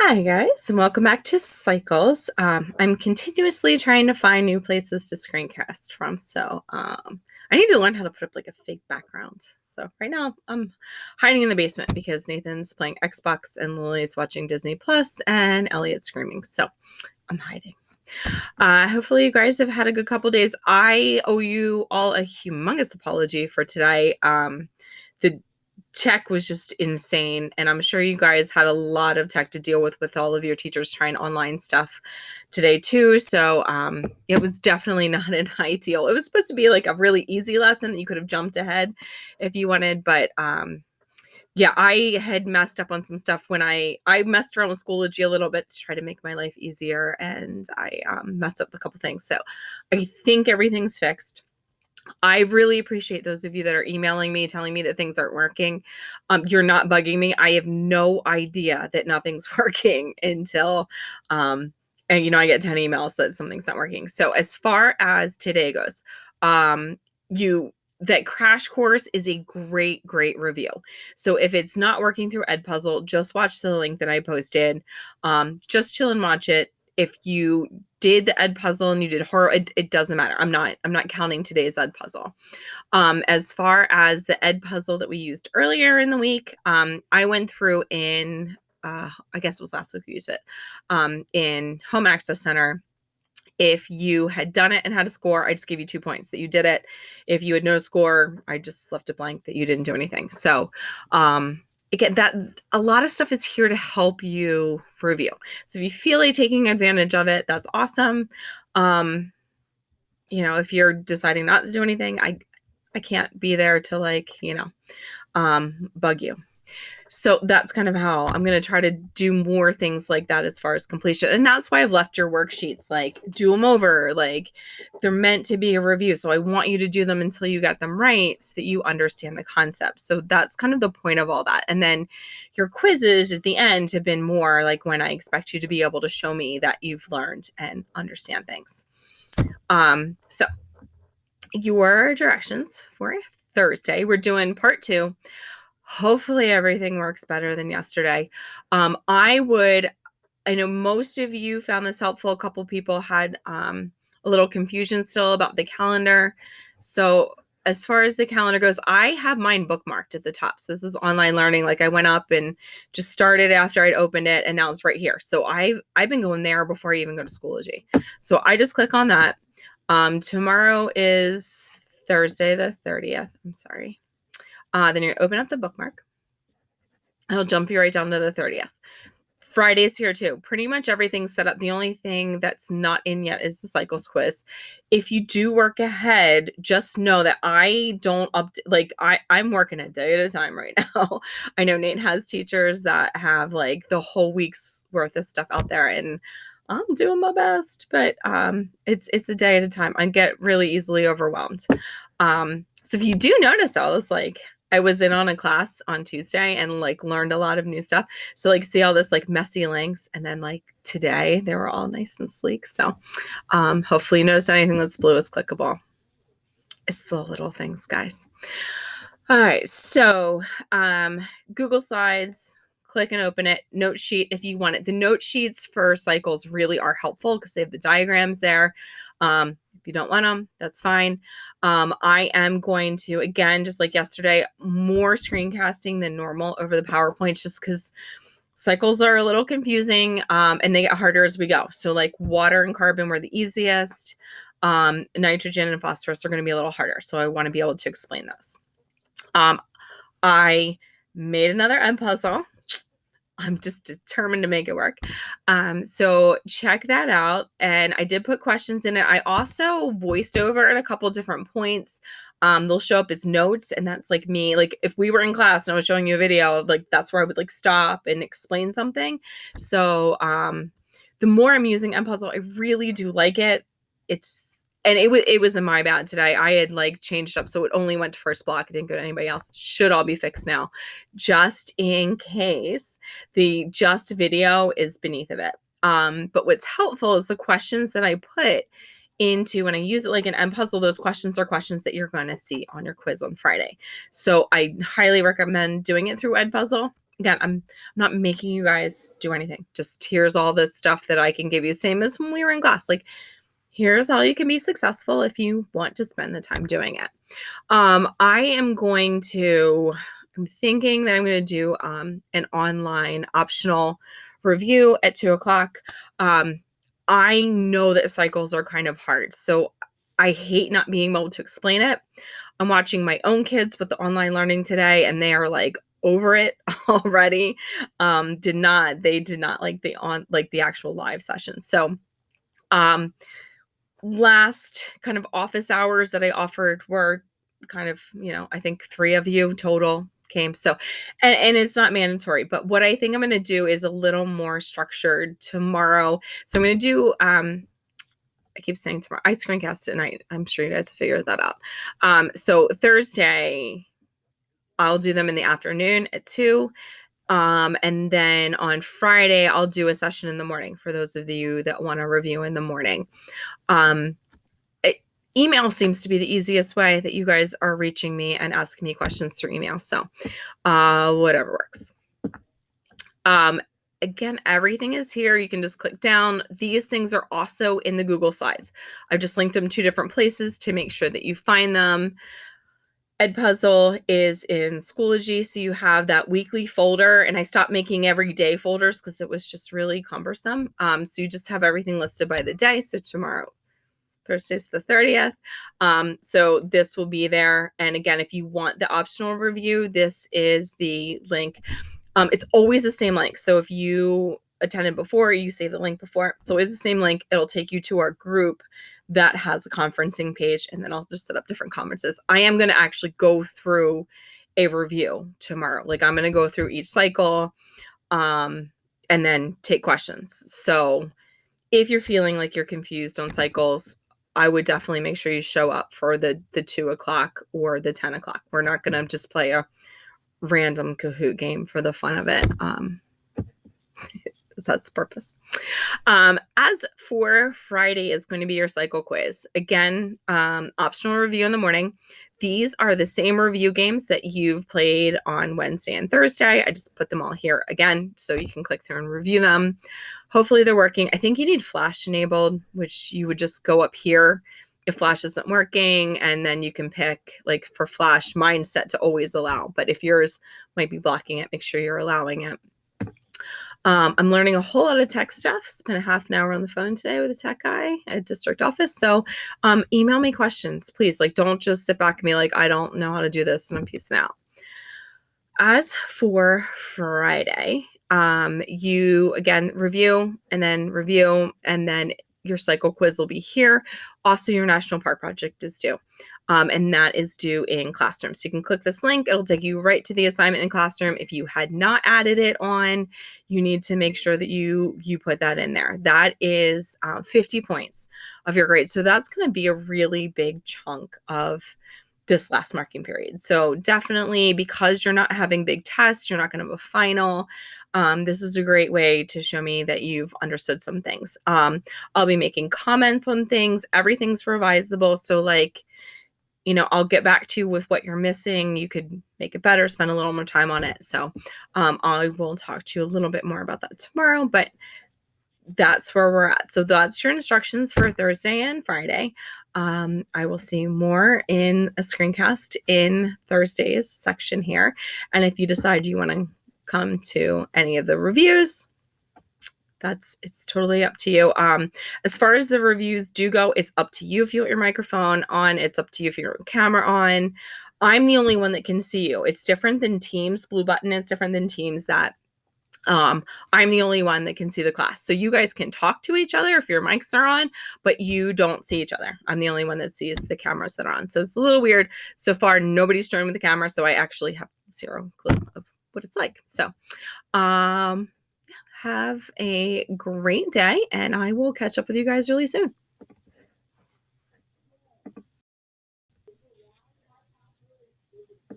Hi, guys, and welcome back to Cycles. I'm continuously trying to find new places to screencast from, so I need to learn how to put up like a fake background. So right now I'm hiding in the basement because Nathan's playing Xbox and Lily's watching Disney Plus and Elliot's screaming, so I'm hiding. Hopefully you guys have had a good couple days. I owe you all a humongous apology for today. The tech was just insane, and I'm sure you guys had a lot of tech to deal with all of your teachers trying online stuff today too. So it was definitely not an ideal. It was supposed to be like a really easy lesson that you could have jumped ahead if you wanted, but yeah, I had messed up on some stuff when I messed around with Schoology a little bit to try to make my life easier, and I messed up a couple things. So I think everything's fixed. I really appreciate those of you that are emailing me, telling me that things aren't working. You're not bugging me. I have no idea that nothing's working until, and I get 10 emails that something's not working. So as far as today goes, um, that crash course is a great, great review. So if it's not working through Edpuzzle, just watch the link that I posted. Just chill and watch it. If you did the Edpuzzle and you did horror, it doesn't matter. I'm not counting today's Edpuzzle. As far as the Edpuzzle that we used earlier in the week, I went through in I guess it was last week we used it in Home Access Center. If you had done it and had a score, I just gave you 2 points that you did it. If you had no score, I just left it blank that you didn't do anything. So again, that a lot of stuff is here to help you review. So if you feel like taking advantage of it, that's awesome. If you're deciding not to do anything, I can't be there to bug you. So that's kind of how I'm going to try to do more things like that as far as completion. And that's why I've left your worksheets, like do them over, like they're meant to be a review. So I want you to do them until you get them right so that you understand the concept. So that's kind of the point of all that. And then your quizzes at the end have been more like when I expect you to be able to show me that you've learned and understand things. So your directions for Thursday, we're doing part 2. Hopefully everything works better than yesterday. I know most of you found this helpful. A couple people had a little confusion still about the calendar. So as far as the calendar goes, I have mine bookmarked at the top. So this is online learning. Like I went up and just started after I'd opened it, and now it's right here. So I've been going there before I even go to Schoology. So I just click on that. Tomorrow is Thursday the 30th. I'm sorry. Then you're going to open up the bookmark. It'll jump you right down to the 30th. Friday's here too. Pretty much everything's set up. The only thing that's not in yet is the cycles quiz. If you do work ahead, just know that I don't I'm working a day at a time right now. I know Nate has teachers that have like the whole week's worth of stuff out there, and I'm doing my best, but it's a day at a time. I get really easily overwhelmed. So if you do notice, I was in on a class on Tuesday and like learned a lot of new stuff. So like see all this like messy links, and then like today they were all nice and sleek. So hopefully you notice anything that's blue is clickable. It's the little things, guys. All right, so Google Slides, click and open it. Note sheet if you want it. The note sheets for cycles really are helpful because they have the diagrams there. If you don't want them, that's fine. I am going to, again, just like yesterday, more screencasting than normal over the PowerPoints just because cycles are a little confusing and they get harder as we go. So like water and carbon were the easiest. Nitrogen and phosphorus are going to be a little harder. So I want to be able to explain those. I made another Edpuzzle. I'm just determined to make it work. So check that out. And I did put questions in it. I also voiced over at a couple different points. They'll show up as notes, and that's like me. Like if we were in class and I was showing you a video, like that's where I would like stop and explain something. So the more I'm using Edpuzzle, I really do like it. It was in my bad today. I had like changed up, so it only went to first block. It didn't go to anybody else. Should all be fixed now, just in case the just video is beneath of it. But what's helpful is the questions that I put into when I use it like an Edpuzzle. Those questions are questions that you're going to see on your quiz on Friday. So I highly recommend doing it through Edpuzzle. again, I'm not making you guys do anything. Just here's all the stuff that I can give you. Same as when we were in class. Like, here's how you can be successful if you want to spend the time doing it. I am going to, I'm thinking that I'm going to do an online optional review at 2:00. I know that cycles are kind of hard, so I hate not being able to explain it. I'm watching my own kids with the online learning today, and they are like over it already. They did not like the actual live session. So, um, last kind of office hours that I offered were kind of, I think 3 of you total came. So, and it's not mandatory, but what I think I'm going to do is a little more structured tomorrow. So I'm going to do, I keep saying tomorrow, I screencast tonight. I'm sure you guys have figured that out. So Thursday, I'll do them in the afternoon at 2. And then on Friday, I'll do a session in the morning for those of you that want to review in the morning. Um, Email seems to be the easiest way that you guys are reaching me and asking me questions through email. So, whatever works. Again, everything is here. You can just click down. These things are also in the Google Slides. I've just linked them to different places to make sure that you find them. Edpuzzle is in Schoology, so you have that weekly folder, and I stopped making everyday folders because it was just really cumbersome. So you just have everything listed by the day. So tomorrow, Thursday's the 30th. So this will be there. And again, if you want the optional review, this is the link. It's always the same link. So if you attended before, you save the link before. It's always the same link. It'll take you to our group that has a conferencing page, and then I'll just set up different conferences. I am going to actually go through a review tomorrow. Like, I'm going to go through each cycle, and then take questions. So if you're feeling like you're confused on cycles, I would definitely make sure you show up for the 2:00 or the 10:00. We're not going to just play a random Kahoot game for the fun of it. That's the purpose. As for Friday is going to be your cycle quiz. Again, optional review in the morning. These are the same review games that you've played on Wednesday and Thursday. I just put them all here again, so you can click through and review them. Hopefully they're working. I think you need Flash enabled, which you would just go up here if Flash isn't working, and then you can pick, like for Flash, mine's set to always allow, but if yours might be blocking it, make sure you're allowing it. I'm learning a whole lot of tech stuff. Spent a half an hour on the phone today with a tech guy at district office. So email me questions, please. Like, don't just sit back and be like, I don't know how to do this and I'm piecing out. As for Friday, you again review, and then your cycle quiz will be here. Also, your National Park project is due. And that is due in Classroom. So you can click this link. It'll take you right to the assignment in Classroom. If you had not added it on, you need to make sure that you put that in there. That is 50 points of your grade. So that's going to be a really big chunk of this last marking period. So definitely, because you're not having big tests, you're not going to have a final. This is a great way to show me that you've understood some things. I'll be making comments on things. Everything's revisable. So like, I'll get back to you with what you're missing. You could make it better, spend a little more time on it. So I will talk to you a little bit more about that tomorrow, but that's where we're at. So that's your instructions for Thursday and Friday. I will see you more in a screencast in Thursday's section here. And if you decide you want to come to any of the reviews, it's totally up to you. As far as the reviews do go, it's up to you if you want your microphone on. It's up to you if your camera on. I'm the only one that can see you. It's different than Teams. Blue Button is different than Teams. That I'm the only one that can see the class. So you guys can talk to each other if your mics are on, but you don't see each other. I'm the only one that sees the cameras that are on. So it's a little weird. So far, nobody's joined with the camera, so I actually have zero clue of what it's like. So, have a great day, and I will catch up with you guys really soon.